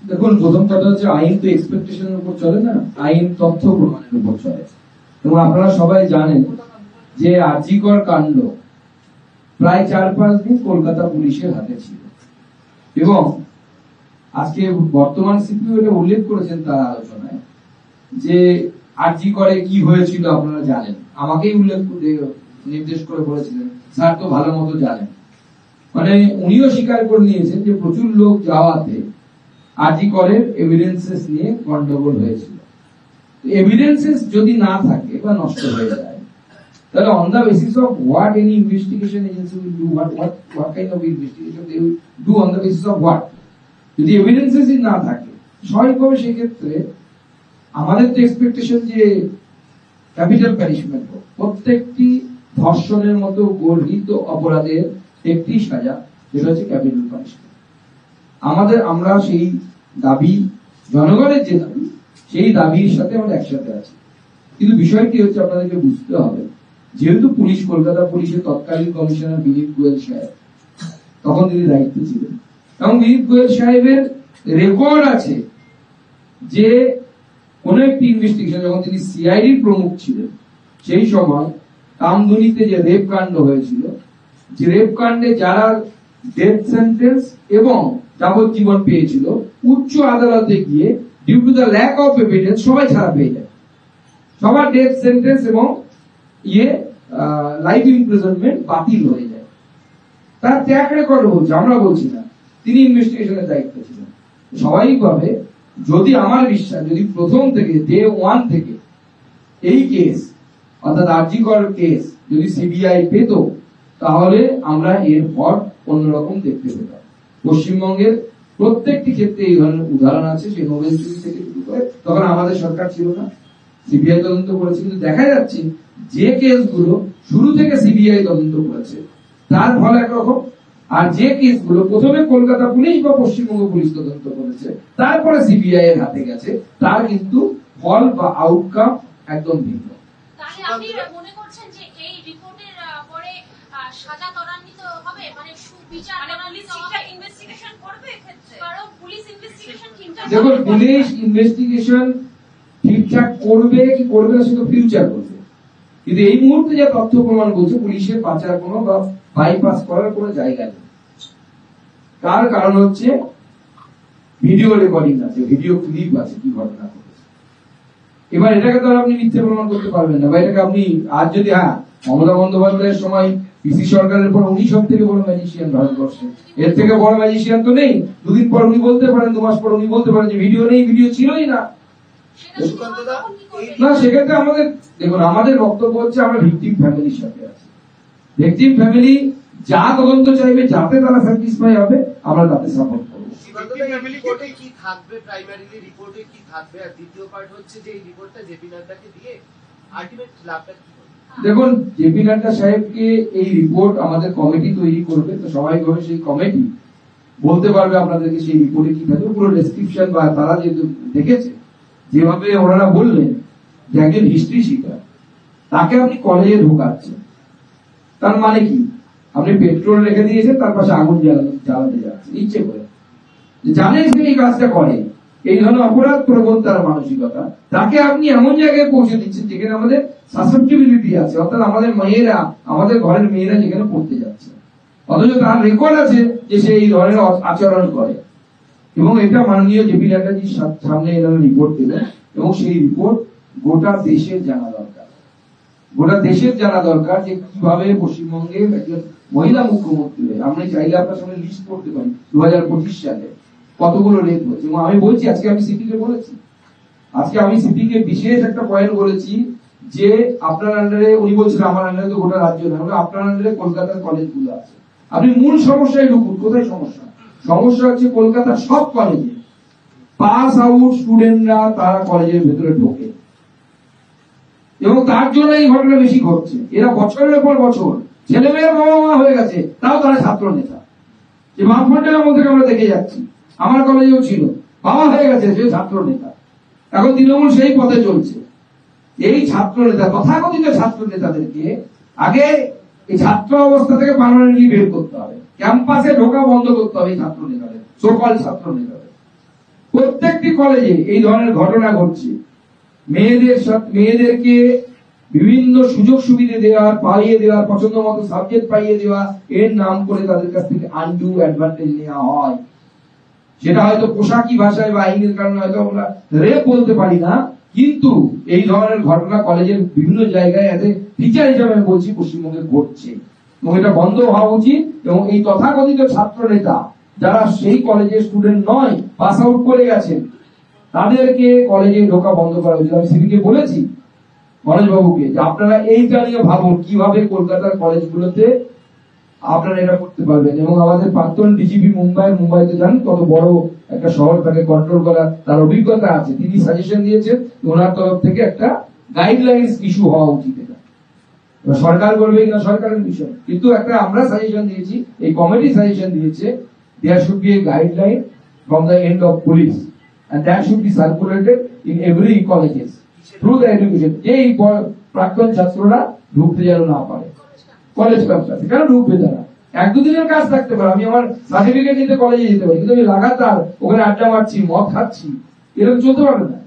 দেখুন, প্রথম কথা হচ্ছে আইন তো এক্সপেকটেশনের উপর চলে না, আইন তথ্য প্রমাণের উপর চলে। এবং আপনারা সবাই জানেন যে আরজিকর কাণ্ড প্রায় 4-5 দিন কলকাতা পুলিশের হাতে ছিল, এবং আজকে বর্তমান সিপিও এটা উল্লেখ করেছেন তার আলোচনায় যে আরজিকরে কি হয়েছিল আপনারা জানেন। আমাকেই উল্লেখ নির্দেশ করে বলেছিলেন, স্যার তো ভালো মতো জানেন। মানে উনিও স্বীকার করে নিয়েছেন যে প্রচুর লোক যাওয়াতে আরজিকরের এভিডেন্সেস নিয়ে গন্ডগোল হয়েছিল। এভিডেন্সেস যদি না থাকে বা নষ্ট হয়ে যায়, তাহলে on the basis of what any investigation agency will do, what kind of investigation they will do on the basis of what, যদি এভিডেন্সেসই না থাকে স্বাভাবিকভাবে সেক্ষেত্রে আমাদের তো এক্সপেকটেশন যে ক্যাপিটাল প্যানিশমেন্ট হোক, প্রত্যেকটি ধর্ষণের মতো গর্হিত অপরাধের একটি সাজা, যেটা হচ্ছে ক্যাপিটাল পানিশমেন্ট। আমরা সেই দাবি, জনগণের যে দাবি, সেই দাবির সাথে আমরা একসাথে আছি। কিন্তু বিষয় কি হচ্ছে, আপনাদেরকে বুঝতে হবে, যেহেতু পুলিশ, কলকাতা পুলিশের তৎকালীন কমিশনার বিনীত গোয়েল সাহেব তখন তিনি দায়িত্বে ছিলেন, এবং বিনীত গোয়েল সাহেবের রেকর্ড আছে যে কোন একটি ইনভেস্টিগেশন, যখন তিনি সিআইডির প্রমুখ ছিলেন, সেই সময় কামদুনিতে যে রেপ কাণ্ড হয়েছিল, যে রেপ কাণ্ডে যারা ডেথ সেন্টেন্স এবং যাবজ্জীবন পেয়েছিল, উচ্চ আদালতে গিয়ে due to the lack of evidence সবাই ছাড়া পেয়ে যায়। সবার ডেথ সেন্টেন্স এবং লাইফ ইমপ্রিজনমেন্ট বাতিল হয়ে যায়। তার ট্র্যাক রেকর্ড বলছে, আমরা বলছি না, তিনি ইনভেস্টিগেশনের দায়িত্বে ছিলেন। স্বাভাবিকভাবে যদি আমার বিশ্বাস, যদি প্রথম থেকে ডে 1 থেকে এই কেস অর্থাৎ আরজিকর কেস যদি সিবিআই পেত, তাহলে আমরা এর পর অন্যরকম দেখতে পেতাম। পশ্চিমবঙ্গের প্রত্যেকটি ক্ষেত্রে এই ধরনের উদাহরণ আছে। সেই নোবেল চুরি থেকে শুরু করে, তখন আমাদের সরকার ছিল না, সিবিআই তদন্ত করেছে। কিন্তু দেখা যাচ্ছে যে কেসগুলো শুরু থেকে সিবিআই তদন্ত করেছে তার ফল একরকম, আর যে কেসগুলো প্রথমে কলকাতা পুলিশ বা পশ্চিমবঙ্গ পুলিশ তদন্ত করেছে তারপরে সিবিআই এর হাতে গেছে, তার কিন্তু ফল বা আউটকাম একদম ভিন্ন। তাহলে আপনি মনে করছেন যে এই রিপোর্টের পরে সাজা ত্বরান্বিত হবে, মানে সুবিচার ত্বরান্বিত হবে, ইনভেস্টিগেশন করবে এক্ষেত্রে? কারণ পুলিশ ইনভেস্টিগেশন ঠিকঠাক, দেখুন, পুলিশ ইনভেস্টিগেশন ঠিকঠাক করবে কি করবে না সেটা ফিউচার করবে। কিন্তু এই মুহূর্তে যা তথ্য প্রমাণ বলছে, পুলিশের বাঁচার কোনো বা বাইপাস করার কোনো জায়গা নেই। তার কারণ হচ্ছে ভিডিও রেকর্ডিং আছে, ভিডিও ক্লিপ আছে কি ঘটনা ঘটেছে। এবার এটাকে তো আপনি মিথ্যে প্রমাণ করতে পারবেন না, বা এটাকে আপনি আজ যদি মমতা বন্দ্যোপাধ্যায়ের সময় পিসি সরকারের পর উনি সব থেকে বড় ম্যাজিশিয়ান ভারতবর্ষে, এর থেকে বড় ম্যাজিশিয়ান তো নেই। দুদিন পর উনি বলতে পারেন, 2 মাস পর উনি বলতে পারেন যে ভিডিও নেই, ভিডিও ছিলই না। না, সেক্ষেত্রে আমাদের দেখুন, আমাদের বক্তব্য হচ্ছে আমরা ভিকটিম ফ্যামিলির সাথে আছি। ভিকটিম ফ্যামিলি যা তদন্ত চাইবে, যাতে তারা স্যাটিসফাই হবে, আমরা তাতে সাপোর্ট করব। রিপোর্টে কি থাকবে, প্রাইমারিলি রিপোর্টে কি থাকবে, আর দ্বিতীয় পার্ট হচ্ছে যে এই রিপোর্টটা জেপি নাড্ডাকে দিয়ে আলটিমেট লাভটা কি হবে? দেখুন, জেপি নাড্ডা সাহেবকে এই রিপোর্ট আমাদের কমিটি তৈরি করবে, তো স্বাভাবিকভাবে সেই কমিটি বলতে পারবে আপনাদেরকে সেই রিপোর্টে কি থাকবে, পুরো ডেসক্রিপশন, বা তারা যেহেতু দেখেছে, যেভাবে ওনারা বললেন যে একজন হিস্ট্রি শিক্ষক তাকে আপনি কলেজে ঢোকাচ্ছেন, তার মানে কি? আপনি পেট্রোল রেখে দিয়েছেন, তার পাশে আগুন জ্বালাতে যাচ্ছেন ইচ্ছে করে, জানেন সে এই কাজটা করে, এই ধরনের অপরাধ প্রবণ তার মানসিকতা, তাকে আপনি এমন জায়গায় পৌঁছে দিচ্ছেন যেখানে আমাদের সাসেপ্টিবিলিটি আছে, অর্থাৎ আমাদের মেয়েরা, আমাদের ঘরের মেয়েরা যেখানে পড়তে যাচ্ছে, অথচ তার রেকর্ড আছে যে সে এই ধরনের আচরণ করে। এবং এটা মাননীয় জেপি নাড্ডাজির সামনে এনারা রিপোর্ট দিলেন, এবং সেই রিপোর্ট গোটা দেশের জানা দরকার। গোটা দেশের জানা দরকার যে কিভাবে পশ্চিমবঙ্গের একজন মহিলা মুখ্যমন্ত্রী, আমরা চাইলে আপনার সঙ্গে লিস্ট করতে পারি 2025 সালে কতগুলো রেপ হয়েছে। এবং আমি বলছি, আজকে আমি সিপিকে বলেছি, আজকে আমি সিপিকে বিশেষ একটা পয়েন্ট বলেছি যে আপনার আন্ডারে, উনি বলছিলেন আমার আন্ডারে তো গোটা রাজ্য না, আপনার আন্ডারে কলকাতার কলেজগুলো আছে, আপনি মূল সমস্যায় ঢুকুন। কোথায় সমস্যা? সমস্যা হচ্ছে কলকাতার সব কলেজে পাস আউট স্টুডেন্টরা তারা কলেজের ভেতরে ঢোকে, এবং তার জন্য এই ঘটনা বেশি ঘটছে। এরা বছরের পর বছর ছেলেমেয়ের বাবা মা হয়ে গেছে, তাও তারা ছাত্র নেতা। যে বামফ্রন্টের আমল থেকে আমরা দেখে যাচ্ছি, আমার কলেজেও ছিল, বাবা হয়ে গেছে সে ছাত্র নেতা, এখন তৃণমূল সেই পথে চলছে। এই ছাত্র নেতা, তথাকথিত ছাত্র নেতাদেরকে আগে এই ছাত্র অবস্থা থেকে পার্মানেন্টলি বের করতে হবে, ক্যাম্পাসে ঢোকা বন্ধ করতে হবে এই ছাত্র নেতাদের, সকল ছাত্র নেতাদের। প্রত্যেকটি কলেজে এই ধরনের ঘটনা ঘটছে। মেয়েদেরকে বিভিন্ন সুযোগ সুবিধা দেওয়া, পাইয়ে দেওয়া, পছন্দ মতো সাবজেক্ট পাইয়ে দেওয়া, এর নাম করে তাদের কাছ থেকে আনডু অ্যাডভান্টেজ নেওয়া হয়। সেটা হয়তো পোশাকি ভাষায় বা আইনের কারণে হয়তো আমরা রেপ বলতে পারি না, কিন্তু এই ধরনের ঘটনা কলেজের বিভিন্ন জায়গায় এতে টিচার হিসাবে আমি বলছি পশ্চিমবঙ্গে ঘটছে, এবং এটা বন্ধ হওয়া উচিত। এবং এই তথাকথিত ছাত্র নেতা যারা সেই কলেজের স্টুডেন্ট নয়, পাস আউট করে গেছেন, তাদেরকে কলেজে ঢোকা বন্ধ করা উচিত। আমি সিভিকে বলেছি, মনোজ বাবুকে, যে আপনারা এইটা নিয়ে ভাবুন কিভাবে কলকাতার কলেজগুলোতে আপনারা এটা করতে পারবেন। এবং আমাদের প্রাক্তন ডিজিপি মুম্বাইতে জানেন কত বড় একটা শহর, তাকে কন্ট্রোল করা তার অভিজ্ঞতা আছে, তিনি সাজেশন দিয়েছেন ওনার তরফ থেকে একটা গাইডলাইন্স ইস্যু হওয়া উচিত। এটা সরকার করবে কিনা সরকারের বিষয়, কিন্তু একটা আমরা সাজেশন দিয়েছি, এই কমিটি সাজেশন দিয়েছে, there should be a guideline from the end of police and that should be circulated in every colleges through the education, যে এই প্রাক্তন ছাত্ররা ঢুকতে যেন না পারে কলেজ ক্যাম্পাসে। কেন ঢুকবে তারা? এক দুদিনের কাজ থাকতে পারে, আমি আমার সার্টিফিকেট নিতে কলেজে যেতে পারি, কিন্তু আমি লাগাতার ওখানে আড্ডা মারছি, মদ খাচ্ছি, এরকম চলতে পারবে না।